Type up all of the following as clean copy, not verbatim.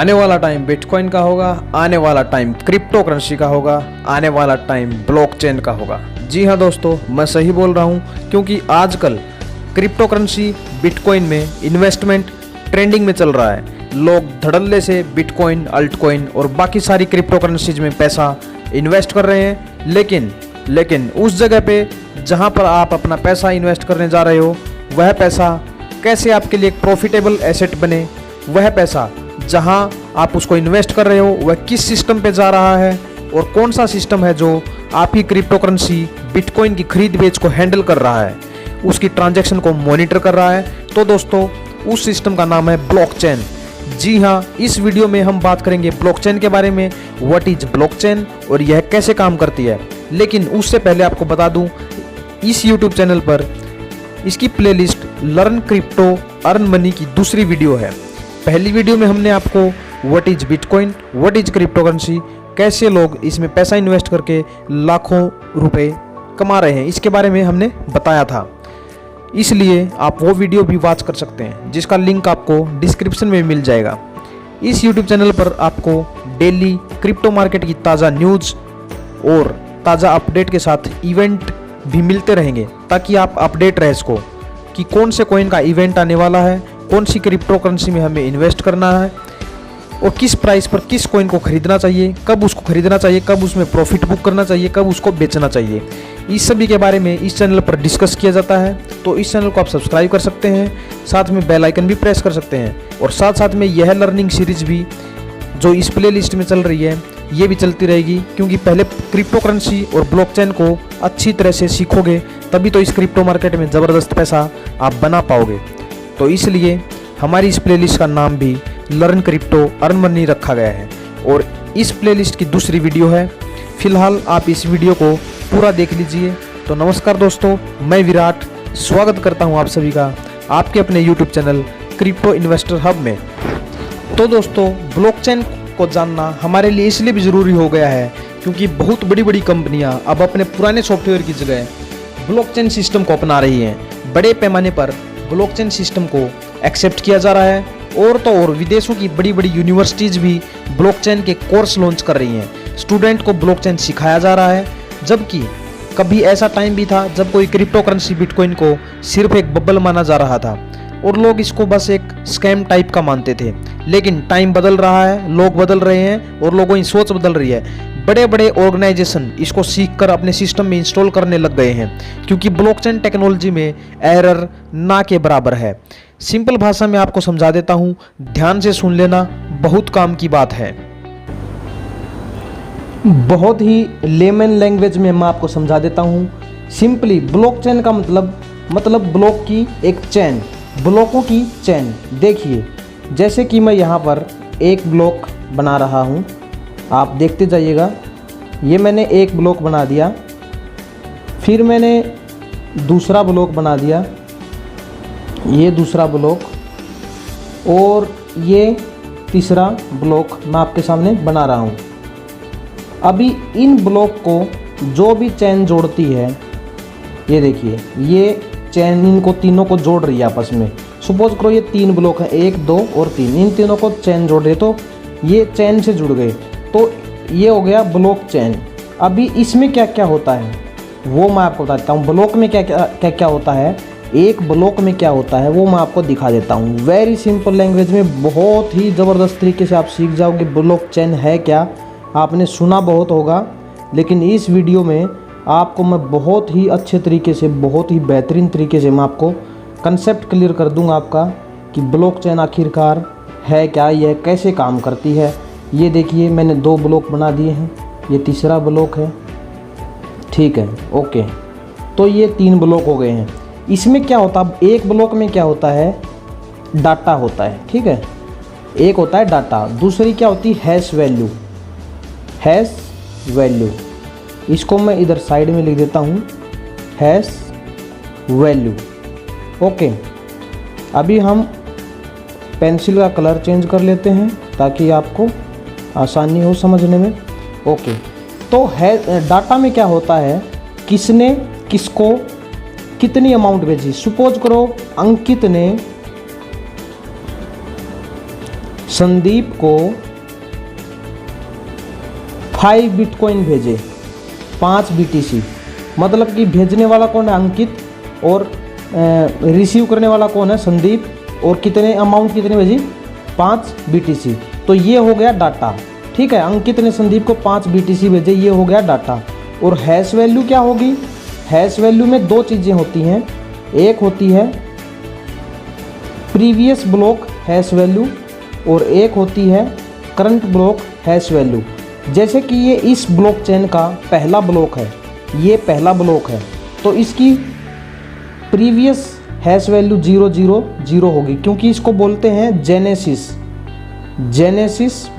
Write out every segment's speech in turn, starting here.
आने वाला time bitcoin का होगा, आने वाला टाइम क्रिप्टो करेंसी का होगा, आने वाला टाइम ब्लॉकचेन का होगा। जी हाँ दोस्तों, मैं सही बोल रहा हूँ, क्योंकि आजकल क्रिप्टो करेंसी बिटकॉइन में इन्वेस्टमेंट ट्रेंडिंग में चल रहा है। लोग धड़ल्ले से बिटकॉइन, अल्टकॉइन और बाकी सारी क्रिप्टो करेंसीज में पैसा इन्वेस्ट कर रहे हैं। लेकिन उस जगह पे जहाँ पर आप अपना पैसा इन्वेस्ट करने जा रहे हो, वह पैसा कैसे आपके लिए एक प्रॉफिटेबल एसेट बने, वह पैसा जहां आप उसको इन्वेस्ट कर रहे हो वह किस सिस्टम पे जा रहा है और कौन सा सिस्टम है जो आपकी क्रिप्टो करेंसी बिटकॉइन की खरीद बेच को हैंडल कर रहा है, उसकी ट्रांजैक्शन को मॉनिटर कर रहा है। तो दोस्तों, उस सिस्टम का नाम है ब्लॉकचेन। जी हाँ, इस वीडियो में हम बात करेंगे ब्लॉकचेन के बारे में, व्हाट इज ब्लॉकचेन और यह कैसे काम करती है। लेकिन उससे पहले आपको बता दूं, इस यूट्यूब चैनल पर इसकी playlist learn crypto earn money की दूसरी वीडियो है। पहली वीडियो में हमने आपको what is bitcoin, what is crypto currency, कैसे लोग इसमें पैसा इन्वेस्ट करके लाखों रुपए कमा रहे हैं, इसके बारे में हमने बताया था। इसलिए आप वो वीडियो भी वॉच कर सकते हैं, जिसका लिंक आपको डिस्क्रिप्शन में मिल जाएगा। इस यूट्यूब चैनल पर आपको डेली क्रिप्टो मार्केट की ताज़ा न्यूज़ और ताज़ा अपडेट के साथ इवेंट भी मिलते रहेंगे, ताकि आप अपडेट रह सको कि कौन से कॉइन का इवेंट आने वाला है, कौन सी क्रिप्टो करेंसी में हमें इन्वेस्ट करना है और किस प्राइस पर किस कॉइन को खरीदना चाहिए, कब उसको खरीदना चाहिए, कब उसमें प्रॉफिट बुक करना चाहिए, कब उसको बेचना चाहिए। इस सभी के बारे में इस चैनल पर डिस्कस किया जाता है। तो इस चैनल को आप सब्सक्राइब कर सकते हैं, साथ में बेल आइकन भी प्रेस कर सकते हैं और साथ में यह लर्निंग सीरीज भी जो इस प्ले लिस्ट में चल रही है, ये भी चलती रहेगी। क्योंकि पहले क्रिप्टो करेंसी और ब्लॉकचेन को अच्छी तरह से सीखोगे, तभी तो इस क्रिप्टो मार्केट में ज़बरदस्त पैसा आप बना पाओगे। तो इसलिए हमारी इस प्लेलिस्ट का नाम भी लर्न क्रिप्टो अर्न मनी रखा गया है और इस प्लेलिस्ट की दूसरी वीडियो है। फिलहाल आप इस वीडियो को पूरा देख लीजिए। तो नमस्कार दोस्तों, मैं विराट स्वागत करता हूं आप सभी का आपके अपने YouTube channel crypto investor hub में। तो दोस्तों, ब्लॉकचेन को जानना हमारे लिए इसलिए भी ज़रूरी हो गया है क्योंकि बहुत बड़ी बड़ी कंपनियां अब अपने पुराने सॉफ्टवेयर की जगह ब्लॉकचेन सिस्टम को अपना रही हैं। बड़े पैमाने पर ब्लॉकचेन सिस्टम को एक्सेप्ट किया जा रहा है और तो और विदेशों की बड़ी बड़ी यूनिवर्सिटीज़ भी ब्लॉकचेन के कोर्स लॉन्च कर रही हैं। स्टूडेंट को ब्लॉकचेन सिखाया जा रहा है, जबकि कभी ऐसा टाइम भी था जब कोई क्रिप्टो करेंसी बिटकॉइन को सिर्फ एक बबल माना जा रहा था और लोग इसको बस एक स्कैम टाइप का मानते थे। लेकिन टाइम बदल रहा है, लोग बदल रहे हैं और लोगों की सोच बदल रही है। बड़े बड़े ऑर्गेनाइजेशन इसको सीखकर अपने सिस्टम में इंस्टॉल करने लग गए हैं, क्योंकि ब्लॉकचेन टेक्नोलॉजी में एरर ना के बराबर है। सिंपल भाषा में आपको समझा देता हूं, ध्यान से सुन लेना, बहुत काम की बात है। बहुत ही लेमन लैंग्वेज में मैं आपको समझा देता हूं। सिंपली ब्लॉकचेन का मतलब ब्लॉक की एक चेन, ब्लॉकों की चेन। देखिए, जैसे कि मैं यहाँ पर एक ब्लॉक बना रहा हूँ, आप देखते जाइएगा। ये मैंने एक ब्लॉक बना दिया, फिर मैंने दूसरा ब्लॉक बना दिया, ये दूसरा ब्लॉक और ये तीसरा ब्लॉक मैं आपके सामने बना रहा हूँ। अभी इन ब्लॉक को जो भी चेन जोड़ती है, ये देखिए, ये चेन इनको तीनों को जोड़ रही है आपस में। सपोज करो ये तीन ब्लॉक है, 1, 2 और 3, इन तीनों को चेन जोड़ रहे, तो ये चेन से जुड़ गए, तो ये हो गया ब्लॉक चेन। अभी इसमें क्या क्या होता है वो मैं आपको बताता हूँ। ब्लॉक में क्या क्या होता है, एक ब्लॉक में क्या होता है वो मैं आपको दिखा देता हूँ। वेरी सिंपल लैंग्वेज में बहुत ही ज़बरदस्त तरीके से आप सीख जाओगे ब्लॉक चेन है क्या। आपने सुना बहुत होगा, लेकिन इस वीडियो में आपको मैं बहुत ही अच्छे तरीके से, बहुत ही बेहतरीन तरीके से मैं आपको कंसेप्ट क्लियर कर दूंगा आपका कि ब्लॉकचेन आखिरकार है क्या, यह कैसे काम करती है। ये देखिए, मैंने 2 ब्लॉक बना दिए हैं, ये तीसरा ब्लॉक है, ठीक है, ओके। तो ये 3 ब्लॉक हो गए हैं। इसमें क्या होता है, एक ब्लॉक में क्या होता है, डाटा होता है, ठीक है, एक होता है डाटा, दूसरी क्या होती है, हैश वैल्यू। हैश वैल्यू, इसको मैं इधर साइड में लिख देता हूँ, हैश वैल्यू, ओके। अभी हम पेंसिल का कलर चेंज कर लेते हैं ताकि आपको आसानी हो समझने में, ओके। तो है डाटा में क्या होता है, किसने किसको कितनी अमाउंट भेजी। सपोज करो अंकित ने संदीप को 5 बिटकॉइन भेजे, 5 BTC। मतलब कि भेजने वाला कौन है? अंकित, और रिसीव करने वाला कौन है? संदीप। और कितने अमाउंट कितने भेजी? 5 BTC। तो ये हो गया डाटा, ठीक है। अंकित ने संदीप को 5 BTC भेजे, ये हो गया डाटा। और हैश वैल्यू क्या होगी? हैश वैल्यू में 2 चीज़ें होती हैं, एक होती है प्रीवियस ब्लॉक हैश वैल्यू और एक होती है करंट ब्लॉक हैश वैल्यू। जैसे कि ये इस ब्लॉकचेन का पहला ब्लॉक है, ये पहला ब्लॉक है, तो इसकी प्रीवियस हैश वैल्यू 000 होगी, क्योंकि इसको बोलते हैं जेनेसिस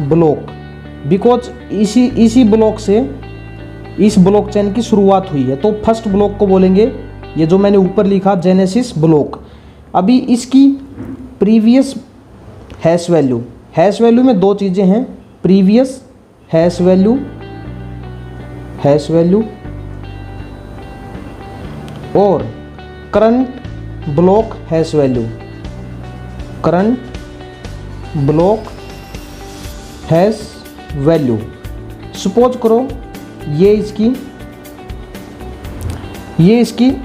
ब्लॉक, बिकॉज इसी ब्लॉक से इस ब्लॉकचेन की शुरुआत हुई है। तो फर्स्ट ब्लॉक को बोलेंगे, ये जो मैंने ऊपर लिखा जेनेसिस ब्लॉक। अभी इसकी प्रीवियस हैश वैल्यू में 2 चीज़ें हैं, प्रीवियस हैश वैल्यू और current block hash value, suppose करो ये इसकी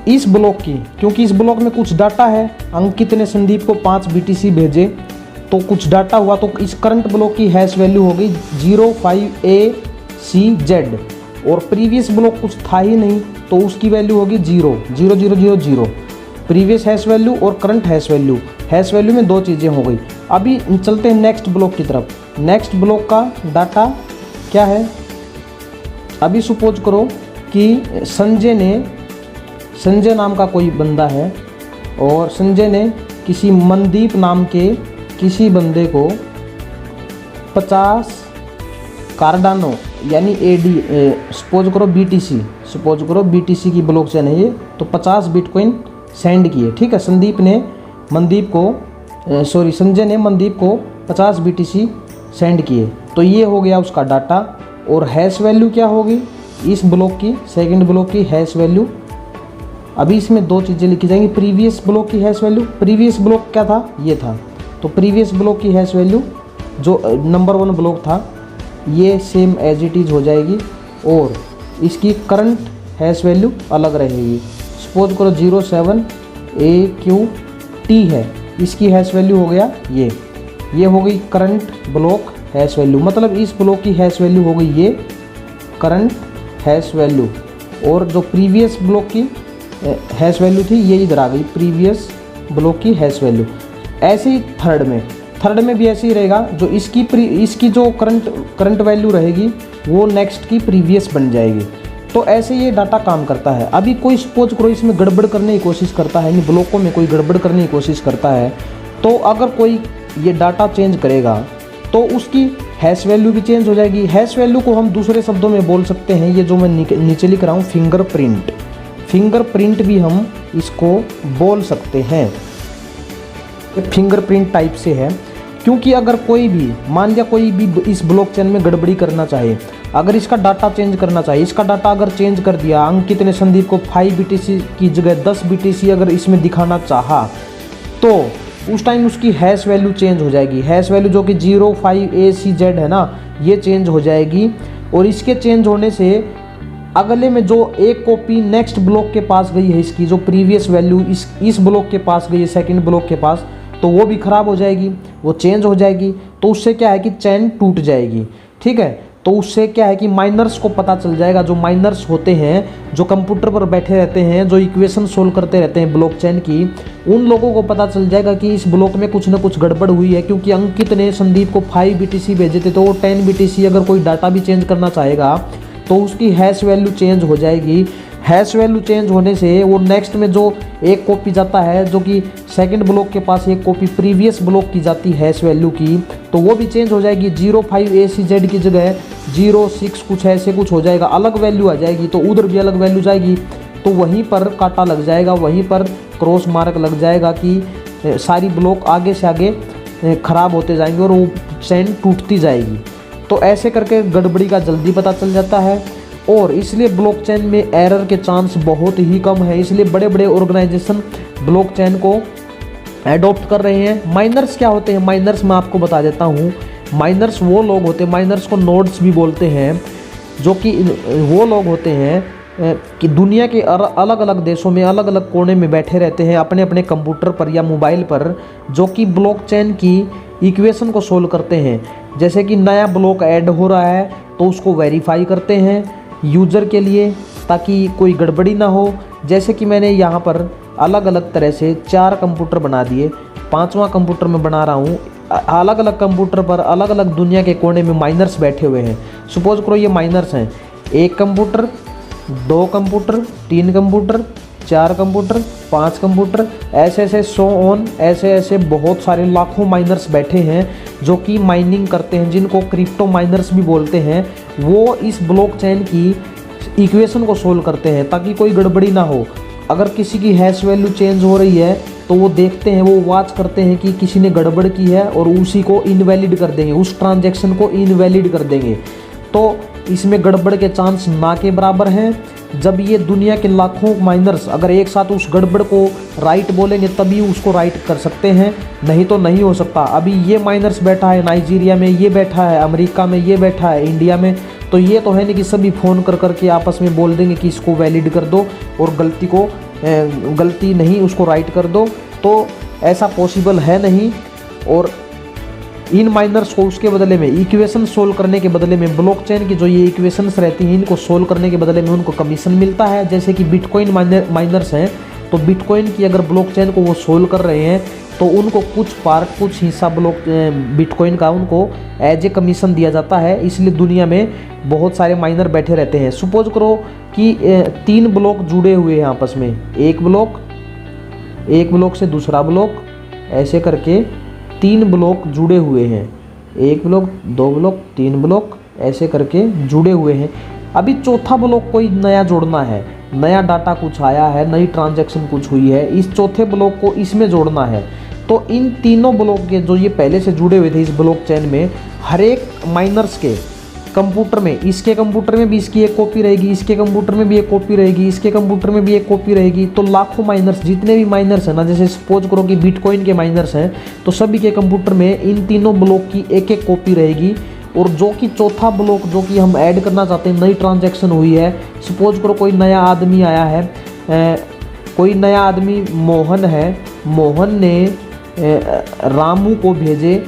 इस ब्लॉक की, क्योंकि इस ब्लॉक में कुछ डाटा है, अंकित ने संदीप को 5 BTC भेजे तो कुछ डाटा हुआ, तो इस करंट ब्लॉक की हैश वैल्यू हो गई 05ACZ। और प्रीवियस ब्लॉक कुछ था ही नहीं, तो उसकी वैल्यू होगी 00000। प्रीवियस हैश वैल्यू और करंट हैश वैल्यू में 2 चीज़ें हो गई। अभी चलते हैं नेक्स्ट ब्लॉक की तरफ। नेक्स्ट ब्लॉक का डाटा क्या है? अभी सपोज करो कि संजय नाम का कोई बंदा है और संजय ने किसी मनदीप नाम के किसी बंदे को 50 कार्डानो यानी सपोज करो BTC की ब्लॉकचेन है ये, तो 50 बिटकॉइन सेंड किए, ठीक है। संजय ने मनदीप को 50 BTC सेंड किए, तो ये हो गया उसका डाटा। और हैश वैल्यू क्या होगी? इस ब्लॉक की, सेकंड ब्लॉक की हैश वैल्यू। अभी इसमें 2 चीज़ें लिखी जाएंगी, प्रीवियस ब्लॉक की हैश वैल्यू, प्रीवियस ब्लॉक क्या था? ये था, तो प्रीवियस ब्लॉक की हैश वैल्यू जो नंबर 1 ब्लॉक था ये सेम एज इट इज़ हो जाएगी, और इसकी करंट हैश वैल्यू अलग रहेगी। सपोज करो 07AQT है, इसकी हैश वैल्यू हो गया ये हो गई करंट ब्लॉक हैश वैल्यू। मतलब इस ब्लॉक की हैश वैल्यू हो गई ये करंट हैश वैल्यू, और जो प्रीवियस ब्लॉक की हैश वैल्यू थी ये इधर आ गई, प्रीवियस ब्लॉक की हैश वैल्यू। ऐसे ही थर्ड में भी ऐसे ही रहेगा, जो इसकी जो करंट वैल्यू रहेगी वो नेक्स्ट की प्रीवियस बन जाएगी। तो ऐसे ये डाटा काम करता है। अभी कोई सपोज करो इसमें गड़बड़ करने की कोशिश करता है, इन ब्लॉकों में कोई गड़बड़ करने की कोशिश करता है, तो अगर कोई ये डाटा चेंज करेगा तो उसकी हैश वैल्यू भी चेंज हो जाएगी। हैश वैल्यू को हम दूसरे शब्दों में बोल सकते हैं, ये जो मैं नीचे लिख रहा हूँ फिंगरप्रिंट भी हम इसको बोल सकते हैं। फिंगरप्रिंट टाइप से है, क्योंकि अगर कोई भी मान लिया कोई भी इस ब्लॉकचेन में गड़बड़ी करना चाहे, अगर इसका डाटा चेंज करना चाहिए, इसका डाटा अगर चेंज कर दिया, अंकित ने संदीप को 5 BTC की जगह 10 BTC अगर इसमें दिखाना चाहा, तो उस टाइम उसकी हैश वैल्यू चेंज हो जाएगी। हैश वैल्यू जो कि 05ACZ है ना, ये चेंज हो जाएगी। और इसके चेंज होने से अगले में जो एक कॉपी नेक्स्ट ब्लॉक के पास गई है, इसकी जो प्रीवियस वैल्यू इस ब्लॉक के पास गई है, सेकंड ब्लॉक के पास, तो वो भी ख़राब हो जाएगी, वो चेंज हो जाएगी। तो उससे क्या है कि चेन टूट जाएगी, ठीक है। तो उससे क्या है कि माइनर्स को पता चल जाएगा, जो माइनर्स होते हैं, जो कंप्यूटर पर बैठे रहते हैं, जो इक्वेशन सोल्व करते रहते हैं ब्लॉकचेन की, उन लोगों को पता चल जाएगा कि इस ब्लॉक में कुछ ना कुछ गड़बड़ हुई है। क्योंकि अंकित ने संदीप को 5 BTC भेजे थे, तो वो 10 BTC अगर कोई डाटा भी चेंज करना चाहेगा तो उसकी हैश वैल्यू चेंज हो जाएगी। हैश वैल्यू चेंज होने से वो नेक्स्ट में जो एक कॉपी जाता है, जो कि सेकंड ब्लॉक के पास एक कॉपी प्रीवियस ब्लॉक की जाती है हैश वैल्यू की, तो वो भी चेंज हो जाएगी। 05ACZ की जगह 06 कुछ ऐसे कुछ हो जाएगा, अलग वैल्यू आ जाएगी। तो उधर भी अलग वैल्यू जाएगी, तो वहीं पर कांटा लग जाएगा, वहीं पर क्रॉस मार्क लग जाएगा कि सारी ब्लॉक आगे से आगे ख़राब होते जाएंगे और वो चेन टूटती जाएगी। तो ऐसे करके गड़बड़ी का जल्दी पता चल जाता है, और इसलिए ब्लॉकचेन में एरर के चांस बहुत ही कम है। इसलिए बड़े बड़े ऑर्गेनाइजेशन ब्लॉकचेन को एडॉप्ट कर रहे हैं। माइनर्स क्या होते हैं? माइनर्स मैं आपको बता देता हूँ। माइनर्स वो लोग होते हैं, माइनर्स को नोड्स भी बोलते हैं, जो कि वो लोग होते हैं कि दुनिया के अलग अलग देशों में अलग अलग कोने में बैठे रहते हैं अपने अपने कंप्यूटर पर या मोबाइल पर, जो कि ब्लॉकचेन की इक्वेशन को सोल्व करते हैं। जैसे कि नया ब्लॉक ऐड हो रहा है तो उसको वेरीफाई करते हैं यूज़र के लिए, ताकि कोई गड़बड़ी ना हो। जैसे कि मैंने यहाँ पर अलग अलग तरह से 4 कंप्यूटर बना दिए, 5वां कंप्यूटर में बना रहा हूँ। अलग अलग कंप्यूटर पर अलग अलग दुनिया के कोने में माइनर्स बैठे हुए हैं। सपोज करो ये माइनर्स हैं, 1 computer, 2 computer, 3 computer, 4 computer, 5 computer, ऐसे ऐसे सो ऑन, ऐसे ऐसे बहुत सारे लाखों माइनर्स बैठे हैं जो कि माइनिंग करते हैं, जिनको क्रिप्टो माइनर्स भी बोलते हैं। वो इस ब्लॉकचेन की इक्वेशन को सोल्व करते हैं ताकि कोई गड़बड़ी ना हो। अगर किसी की हैश वैल्यू चेंज हो रही है तो वो देखते हैं, वो वॉच करते हैं कि किसी ने गड़बड़ की है और उसी को इनवैलिड कर देंगे, उस ट्रांजैक्शन को इनवैलिड कर देंगे। तो इसमें गड़बड़ के चांस ना के बराबर हैं। जब ये दुनिया के लाखों माइनर्स अगर एक साथ उस गड़बड़ को राइट बोलेंगे तभी उसको राइट कर सकते हैं, नहीं तो नहीं हो सकता। अभी ये माइनर्स बैठा है नाइजीरिया में, ये बैठा है अमेरिका में, ये बैठा है इंडिया में, तो ये तो है नहीं कि सभी फ़ोन कर करके आपस में बोल देंगे कि इसको वैलिड कर दो और गलती नहीं उसको राइट कर दो। तो ऐसा पॉसिबल है नहीं। और इन माइनर्स को उसके बदले में इक्वेशन सोल्व करने के बदले में, ब्लॉकचेन की जो ये इक्वेशंस रहती हैं इनको सोल्व करने के बदले में उनको कमीशन मिलता है। जैसे कि बिटकॉइन माइनर्स हैं, तो बिटकॉइन की अगर ब्लॉकचेन को वो सोल्व कर रहे हैं तो उनको कुछ पार्ट, कुछ हिस्सा बिटकॉइन का उनको एज ए कमीशन दिया जाता है। इसलिए दुनिया में बहुत सारे माइनर बैठे रहते हैं। सपोज करो कि 3 ब्लॉक जुड़े हुए हैं आपस में, एक ब्लॉक से दूसरा ब्लॉक, ऐसे करके 3 ब्लॉक जुड़े हुए हैं, 1 ब्लॉक, 2 ब्लॉक, 3 ब्लॉक, ऐसे करके जुड़े हुए हैं। अभी चौथा ब्लॉक कोई नया जोड़ना है, नया डाटा कुछ आया है, नई ट्रांजैक्शन कुछ हुई है, इस चौथे ब्लॉक को इसमें जोड़ना है। तो इन तीनों ब्लॉक के जो ये पहले से जुड़े हुए थे इस ब्लॉकचेन में, हर एक माइनर्स के कंप्यूटर में, इसके कंप्यूटर में भी इसकी एक कॉपी रहेगी, इसके कंप्यूटर में भी एक कॉपी रहेगी, इसके कंप्यूटर में भी एक कॉपी रहेगी। तो लाखों माइनर्स, जितने भी माइनर्स हैं ना, जैसे सपोज करो कि बिटकॉइन के माइनर्स हैं, तो सभी के कंप्यूटर में इन तीनों ब्लॉक की एक एक कॉपी रहेगी। और जो कि चौथा ब्लॉक जो कि हम ऐड करना चाहते हैं, नई ट्रांजैक्शन हुई है, सपोज करो कोई नया आदमी आया है, कोई नया आदमी मोहन है, मोहन ने रामू को भेजे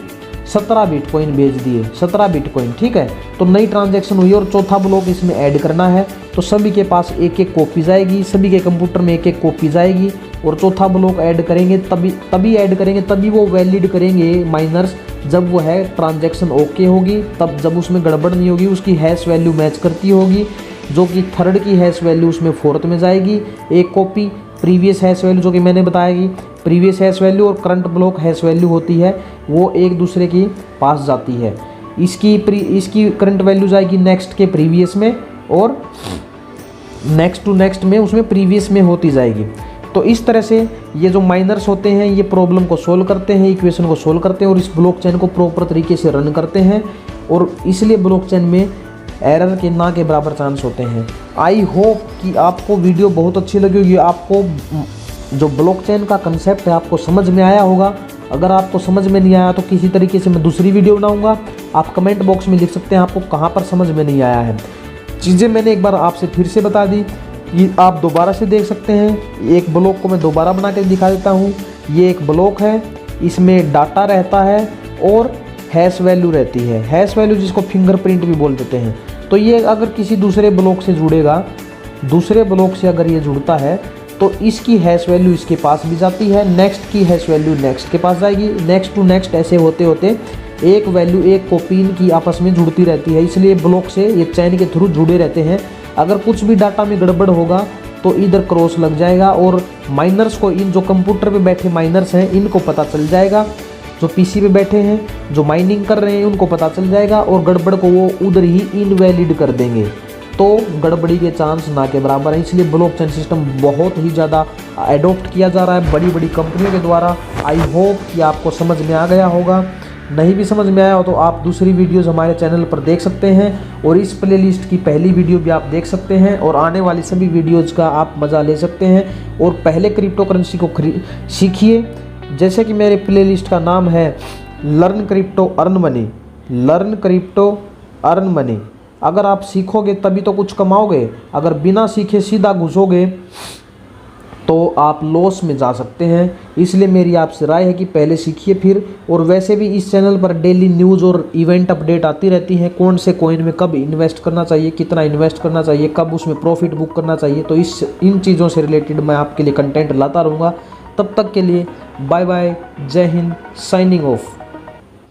17 बिटकॉइन भेज दिए, 17 बिटकॉइन, ठीक है। तो नई ट्रांजैक्शन हुई और चौथा ब्लॉक इसमें ऐड करना है, तो सभी के पास एक एक कॉपी जाएगी, सभी के कंप्यूटर में एक एक कॉपी जाएगी। और चौथा ब्लॉक ऐड करेंगे तभी ऐड करेंगे, तभी वो वैलिड करेंगे माइनर्स, जब वो है ट्रांजैक्शन ओके होगी, तब जब उसमें गड़बड़ नहीं होगी, उसकी हैश वैल्यू मैच करती होगी, जो कि थर्ड की हैश वैल्यू उसमें फोर्थ में जाएगी एक कॉपी। प्रीवियस हैश वैल्यू जो कि मैंने बताया कि प्रीवियस हैश वैल्यू और करंट ब्लॉक हैश वैल्यू होती है, वो एक दूसरे के पास जाती है। इसकी करंट वैल्यू जाएगी नेक्स्ट के प्रीवियस में और नेक्स्ट टू नेक्स्ट में उसमें प्रीवियस में होती जाएगी। तो इस तरह से ये जो माइनर्स होते हैं ये प्रॉब्लम को सोल्व करते हैं, इक्वेशन को सोल्व करते हैं और इस ब्लॉकचेन को प्रॉपर तरीके से रन करते हैं। और इसलिए ब्लॉकचेन में एरर के ना के बराबर चांस होते हैं। आई होप कि आपको वीडियो बहुत अच्छी लगी होगी, आपको जो ब्लॉकचेन का कंसेप्ट है आपको समझ में आया होगा। अगर आपको समझ में नहीं आया तो किसी तरीके से मैं दूसरी वीडियो बनाऊंगा, आप कमेंट बॉक्स में लिख सकते हैं आपको कहाँ पर समझ में नहीं आया है। चीज़ें मैंने एक बार आपसे फिर से बता दी, ये आप दोबारा से देख सकते हैं। एक ब्लॉक को मैं दोबारा बना के दिखा देता हूँ। ये एक ब्लॉक है, इसमें डाटा रहता है और हैश वैल्यू रहती है, हैश वैल्यू जिसको फिंगरप्रिंट भी बोल देते हैं। तो ये अगर किसी दूसरे ब्लॉक से जुड़ेगा, दूसरे ब्लॉक से अगर ये जुड़ता है तो इसकी हैश वैल्यू इसके पास भी जाती है, नेक्स्ट की हैश वैल्यू नेक्स्ट के पास जाएगी, नेक्स्ट टू नेक्स्ट ऐसे होते होते एक वैल्यू, एक कॉपी इनकी आपस में जुड़ती रहती है। इसलिए ब्लॉक से ये चैन के थ्रू जुड़े रहते हैं। अगर कुछ भी डाटा में गड़बड़ होगा तो इधर क्रॉस लग जाएगा और माइनर्स को, इन जो कंप्यूटर पे बैठे माइनर्स हैं इनको पता चल जाएगा, जो पीसी पे बैठे हैं जो माइनिंग कर रहे हैं उनको पता चल जाएगा और गड़बड़ को वो उधर ही इनवैलिड कर देंगे। तो गड़बड़ी के चांस ना के बराबर है। इसलिए ब्लॉकचेन सिस्टम बहुत ही ज़्यादा एडॉप्ट किया जा रहा है बड़ी बड़ी कंपनियों के द्वारा। आई होप कि आपको समझ में आ गया होगा। नहीं भी समझ में आया हो तो आप दूसरी वीडियोस हमारे चैनल पर देख सकते हैं और इस प्लेलिस्ट की पहली वीडियो भी आप देख सकते हैं और आने वाली सभी वीडियोज़ का आप मज़ा ले सकते हैं और पहले क्रिप्टो करेंसी को सीखिए। जैसे कि मेरे प्लेलिस्ट का नाम है learn crypto earn money, learn crypto earn money. अगर आप सीखोगे तभी तो कुछ कमाओगे, अगर बिना सीखे सीधा घुसोगे तो आप लॉस में जा सकते हैं। इसलिए मेरी आपसे राय है कि पहले सीखिए फिर। और वैसे भी इस चैनल पर डेली न्यूज़ और इवेंट अपडेट आती रहती हैं, कौन से कॉइन में कब इन्वेस्ट करना चाहिए, कितना इन्वेस्ट करना चाहिए, कब उसमें प्रॉफिट बुक करना चाहिए। तो इन चीज़ों से रिलेटेड मैं आपके लिए कंटेंट लाता रहूँगा। तब तक के लिए बाय बाय, जय हिंद, साइनिंग ऑफ।